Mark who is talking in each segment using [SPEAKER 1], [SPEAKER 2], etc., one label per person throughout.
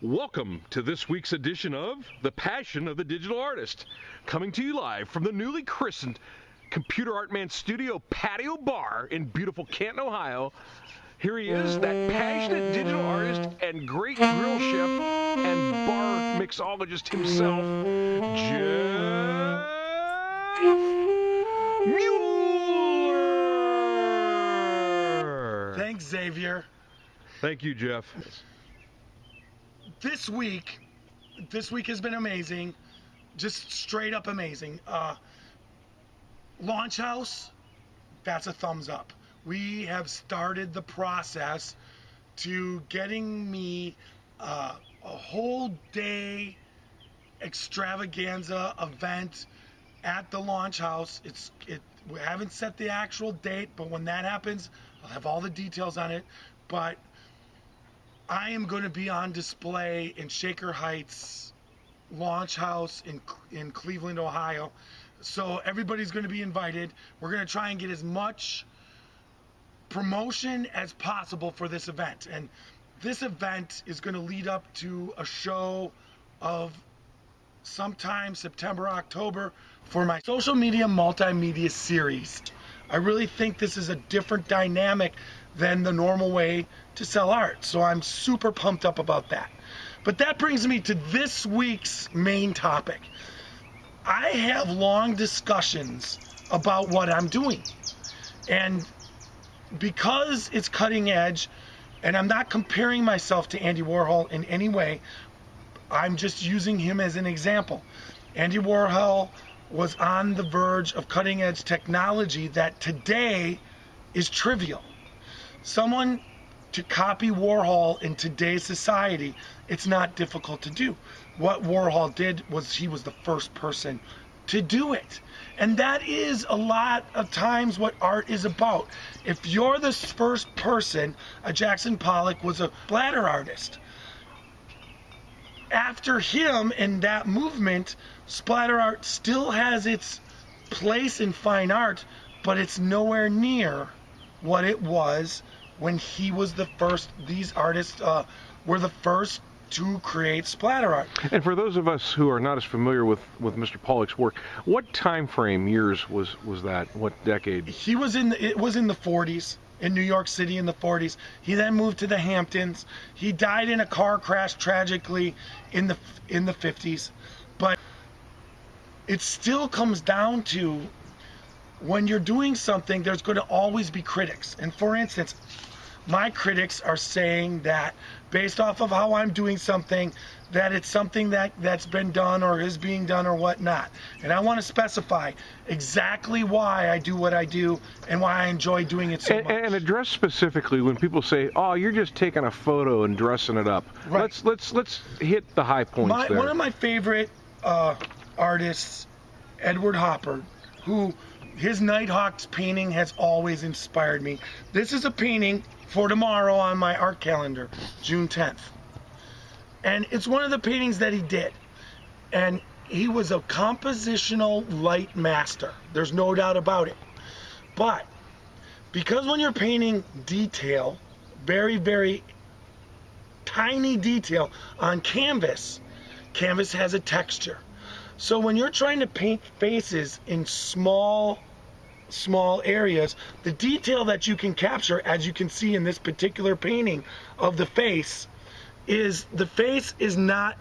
[SPEAKER 1] Welcome to this week's edition of The Passion of the Digital Artist, coming to you live from the newly christened Computer Art Man Studio Patio Bar in beautiful Canton, Ohio. Here he is, that passionate digital artist and great grill chef and bar mixologist himself, Jeff Mueller.
[SPEAKER 2] Thanks, Xavier.
[SPEAKER 1] Thank you, Jeff.
[SPEAKER 2] This week has been amazing, just straight up amazing. Launch House, that's a thumbs up. We have started the process to getting me a whole day extravaganza event at the Launch House. We haven't set the actual date, but when that happens, I'll have all the details on it. But I am going to be on display in Shaker Heights Launch House in Cleveland, Ohio. So everybody's going to be invited. We're going to try and get as much promotion as possible for this event. And this event is going to lead up to a show of sometime September, October for my social media multimedia series. I really think this is a different dynamic than the normal way to sell art. So I'm super pumped up about that. But that brings me to this week's main topic. I have long discussions about what I'm doing. And because it's cutting edge, and I'm not comparing myself to Andy Warhol in any way, I'm just using him as an example. Andy Warhol was on the verge of cutting edge technology that today is trivial. Someone to copy Warhol in today's society, it's not difficult to do. What Warhol did was he was the first person to do it. And that is a lot of times what art is about. If you're the first person, Jackson Pollock was a splatter artist. After him and that movement, splatter art still has its place in fine art, but it's nowhere near what it was when he was the first. These artists were the first to create splatter art.
[SPEAKER 1] And for those of us who are not as familiar with Mr. Pollock's work, what time frame years was that? What decade?
[SPEAKER 2] It was in the 40s in New York City in the 40s. He then moved to the Hamptons. He died in a car crash tragically in the 50s. But it still comes down to when you're doing something, there's going to always be critics. And for instance, my critics are saying that based off of how I'm doing something, that it's something that's been done or is being done or whatnot. And I want to specify exactly why I do what I do and why I enjoy doing it so much.
[SPEAKER 1] And address specifically when people say, "Oh, you're just taking a photo and dressing it up." Right. Let's hit the high points there.
[SPEAKER 2] One of my favorite artists, Edward Hopper, who his Nighthawks painting has always inspired me. This is a painting for tomorrow on my art calendar, June 10th. And it's one of the paintings that he did. And he was a compositional light master. There's no doubt about it. But because when you're painting detail, very, very tiny detail on canvas, canvas has a texture. So when you're trying to paint faces in small areas, the detail that you can capture, as you can see in this particular painting of the face, is the face does not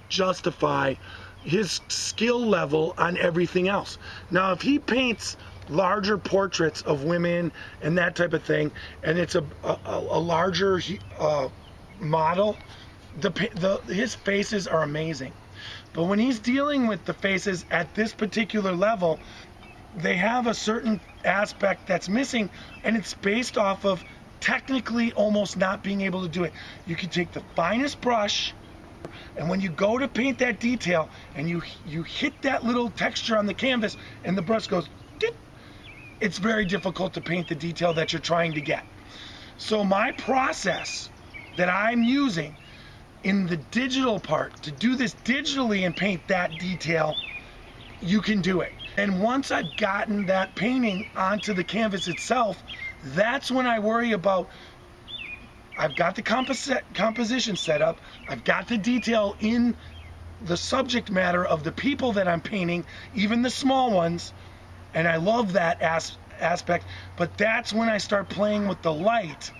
[SPEAKER 2] justify his skill level on everything else. Now, if he paints larger portraits of women and that type of thing, and it's a larger model, his faces are amazing. But when he's dealing with the faces at this particular level, they have a certain aspect that's missing, and it's based off of technically almost not being able to do it. You can take the finest brush, and when you go to paint that detail and you hit that little texture on the canvas and the brush goes dip, it's very difficult to paint the detail that you're trying to get. So my process that I'm using in the digital part, to do this digitally and paint that detail, you can do it. And once I've gotten that painting onto the canvas itself, that's when I worry about I've got the composition set up. I've got the detail in the subject matter of the people that I'm painting, even the small ones, and I love that aspect. But that's when I start playing with the light,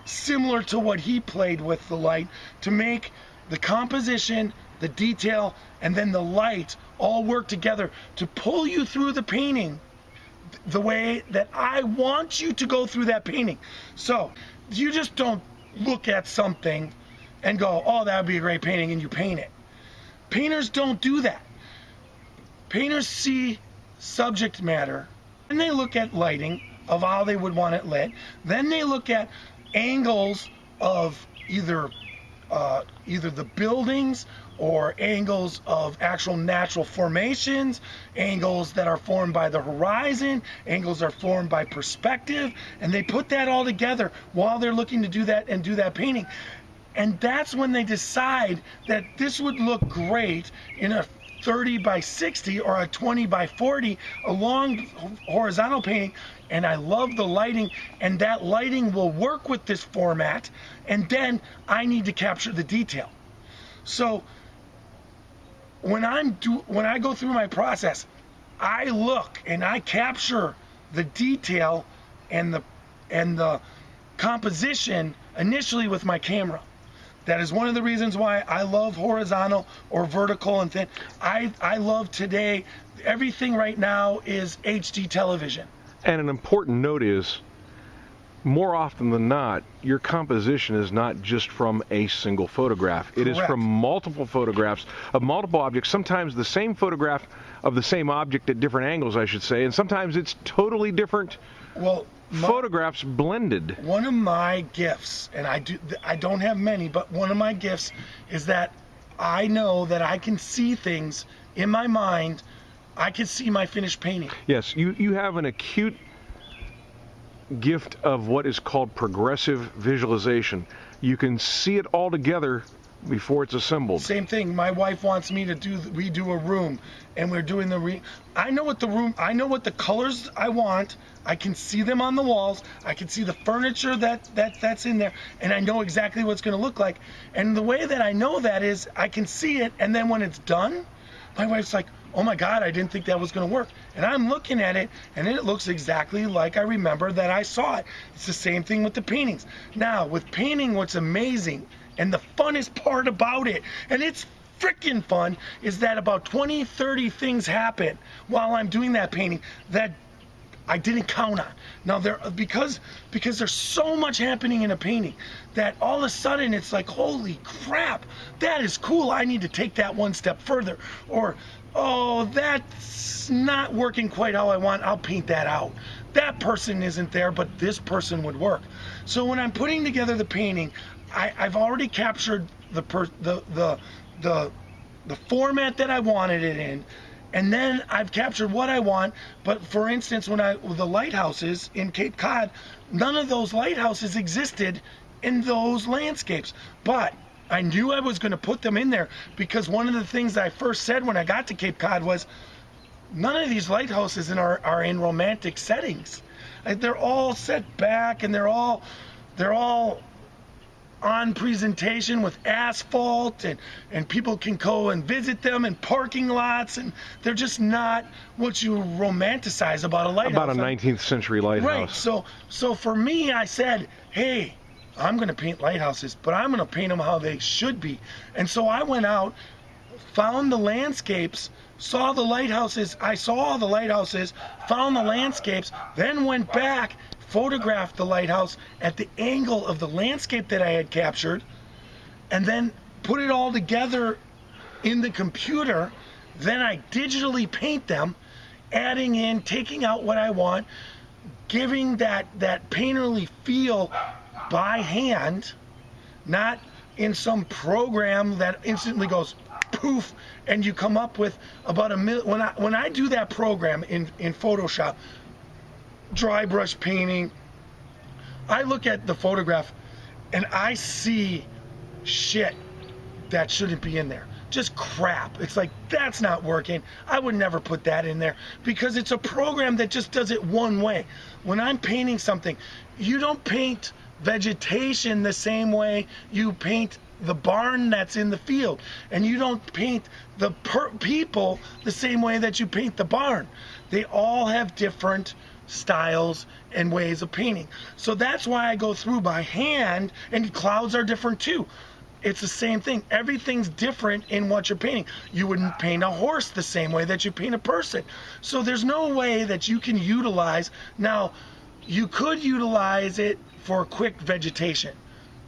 [SPEAKER 2] similar to what he played with the light, to make the composition, the detail, and then the light all work together to pull you through the painting the way that I want you to go through that painting. So you just don't look at something and go, oh, that would be a great painting, and you paint it. Painters don't do that. Painters see subject matter, and they look at lighting of how they would want it lit. Then they look at angles of either the buildings or angles of actual natural formations, angles that are formed by the horizon, angles are formed by perspective, and they put that all together while they're looking to do that and do that painting. And that's when they decide that this would look great in a 30 by 60 or a 20 by 40, a long horizontal painting. And I love the lighting, and that lighting will work with this format, and then I need to capture the detail. So when I go through my process, I look and I capture the detail and the composition initially with my camera. That is one of the reasons why I love horizontal or vertical and thin. I love today, everything right now is HD television.
[SPEAKER 1] And an important note is, more often than not, your composition is not just from a single photograph. It is from multiple photographs of multiple objects, sometimes the same photograph of the same object at different angles, I should say, and sometimes it's totally different photographs blended.
[SPEAKER 2] One of my gifts, and I don't have many, but one of my gifts is that I know that I can see things in my mind. I can see my finished painting.
[SPEAKER 1] Yes, you have an acute gift of what is called progressive visualization. You can see it all together before it's assembled.
[SPEAKER 2] Same thing. My wife wants me to redo a room, and we're doing I know what the colors I want. I can see them on the walls. I can see the furniture that's in there, and I know exactly what it's going to look like. And the way that I know that is I can see it, and then when it's done, my wife's like, oh my God, I didn't think that was going to work. And I'm looking at it, and it looks exactly like I remember that I saw it. It's the same thing with the paintings. Now, with painting, what's amazing and the funnest part about it, and it's freaking fun, is that about 20, 30 things happen while I'm doing that painting that I didn't count on. Now, because there's so much happening in a painting that all of a sudden it's like, holy crap, that is cool. I need to take that one step further. Or, oh, that's not working quite how I want. I'll paint that out. That person isn't there, but this person would work. So when I'm putting together the painting, I've already captured the format that I wanted it in. And then I've captured what I want. But for instance, with the lighthouses in Cape Cod, none of those lighthouses existed in those landscapes. But I knew I was going to put them in there because one of the things I first said when I got to Cape Cod was, none of these lighthouses are in romantic settings. They're all set back, and they're all on presentation with asphalt, and people can go and visit them in parking lots, and they're just not what you romanticize about a lighthouse.
[SPEAKER 1] About a 19th century lighthouse.
[SPEAKER 2] Right. So for me, I said, hey, I'm going to paint lighthouses, but I'm going to paint them how they should be. And so I went out, found the landscapes, saw the lighthouses. I saw all the lighthouses, found the landscapes, then went back, photographed the lighthouse at the angle of the landscape that I had captured, and then put it all together in the computer. Then I digitally paint them, adding in, taking out what I want, giving that painterly feel by hand, not in some program that instantly goes poof, and you come up with about when I do that program in Photoshop, dry brush painting, I look at the photograph and I see shit that shouldn't be in there. Just crap. It's like, that's not working. I would never put that in there because it's a program that just does it one way. When I'm painting something, you don't paint vegetation the same way you paint the barn that's in the field, and you don't paint the people the same way that you paint the barn. They all have different styles and ways of painting. So that's why I go through by hand, and clouds are different too. It's the same thing. Everything's different in what you're painting. You wouldn't paint a horse the same way that you paint a person. So there's no way that you can utilize. Now, you could utilize it for quick vegetation,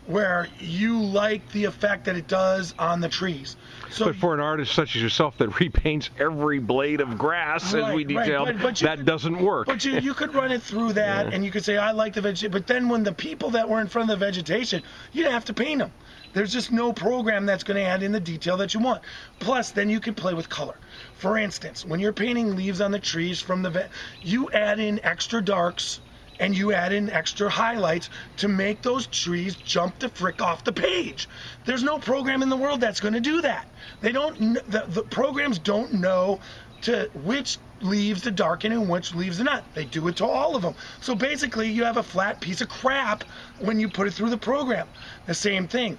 [SPEAKER 2] where you like the effect that it does on the trees. So,
[SPEAKER 1] but for an artist such as yourself that repaints every blade of grass, as we detailed, that doesn't work.
[SPEAKER 2] But you could run it through that, and you could say, I like the vegetation. But then when the people that were in front of the vegetation, you'd have to paint them. There's just no program that's going to add in the detail that you want. Plus, then you can play with color. For instance, when you're painting leaves on the trees from the you add in extra darks, and you add in extra highlights to make those trees jump the frick off the page. There's no program in the world that's going to do that. They don't. The programs don't know to which leaves to darken and which leaves to not. They do it to all of them. So basically, you have a flat piece of crap when you put it through the program. The same thing.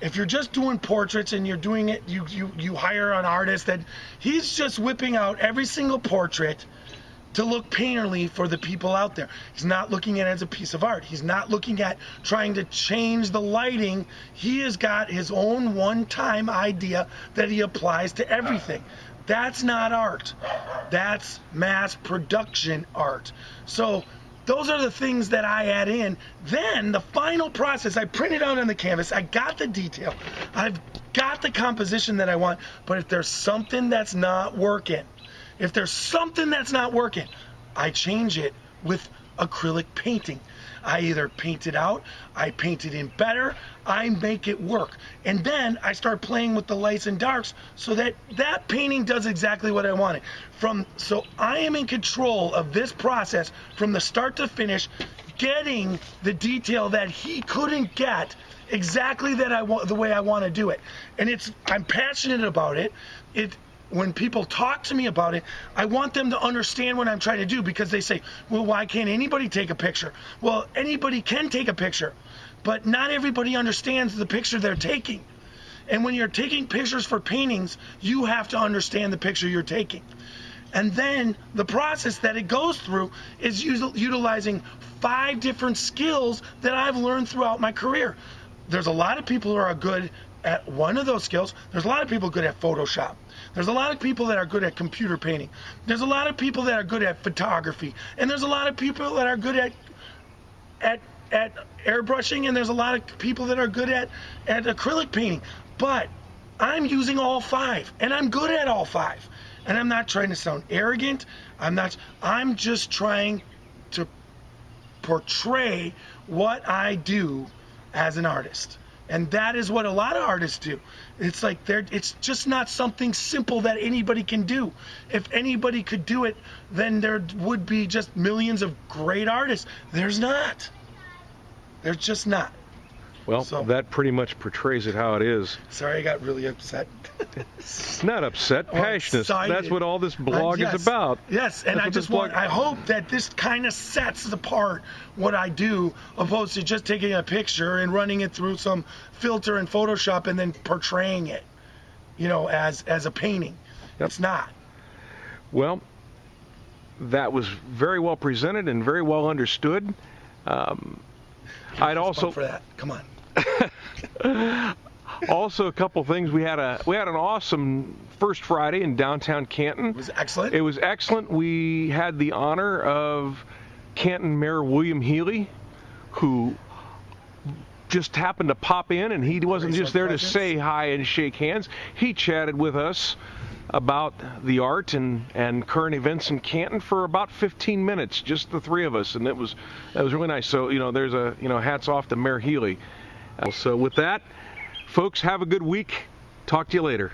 [SPEAKER 2] If you're just doing portraits and you're doing it, you hire an artist that he's just whipping out every single portrait to look painterly for the people out there. He's not looking at it as a piece of art. He's not looking at trying to change the lighting. He has got his own one-time idea that he applies to everything. That's not art. That's mass production art. So those are the things that I add in. Then the final process, I print it out on the canvas. I got the detail. I've got the composition that I want. But if there's something that's not working, I change it with acrylic painting. I either paint it out, I paint it in better, I make it work. And then I start playing with the lights and darks so that that painting does exactly what I wanted. So I am in control of this process from the start to finish, getting the detail that he couldn't get exactly the way I want to do it. And I'm passionate about it. When people talk to me about it, I want them to understand what I'm trying to do, because they say, well, why can't anybody take a picture? Well, anybody can take a picture, but not everybody understands the picture they're taking. And when you're taking pictures for paintings, you have to understand the picture you're taking. And then the process that it goes through is utilizing 5 different skills that I've learned throughout my career. There's a lot of people who are good at one of those skills. There's a lot of people good at Photoshop. There's a lot of people that are good at computer painting. There's a lot of people that are good at photography. And there's a lot of people that are good at airbrushing, and there's a lot of people that are good at acrylic painting. But I'm using all 5, and I'm good at all 5. And I'm not trying to sound arrogant. I'm just trying to portray what I do as an artist. And that is what a lot of artists do. It's like it's just not something simple that anybody can do. If anybody could do it, then there would be just millions of great artists. There's not. There's just not.
[SPEAKER 1] Well, that pretty much portrays it how it is.
[SPEAKER 2] Sorry, I got really upset.
[SPEAKER 1] Not upset, passionate. That's what all this blog is about.
[SPEAKER 2] Yes, and I hope that this kind of sets apart what I do, opposed to just taking a picture and running it through some filter in Photoshop and then portraying it, as a painting. Yep. It's not.
[SPEAKER 1] Well, that was very well presented and very well understood. I'd also
[SPEAKER 2] for that. Come on.
[SPEAKER 1] Also, a couple things. We had an awesome first Friday in downtown Canton.
[SPEAKER 2] It was excellent.
[SPEAKER 1] It was excellent. We had the honor of Canton Mayor William Healy, who just happened to pop in, and he wasn't just there to say hi and shake hands. He chatted with us about the art and current events in Canton for about 15 minutes, just the 3 of us, and that was really nice. So there's hats off to Mayor Healy. So with that, folks, have a good week. Talk to you later.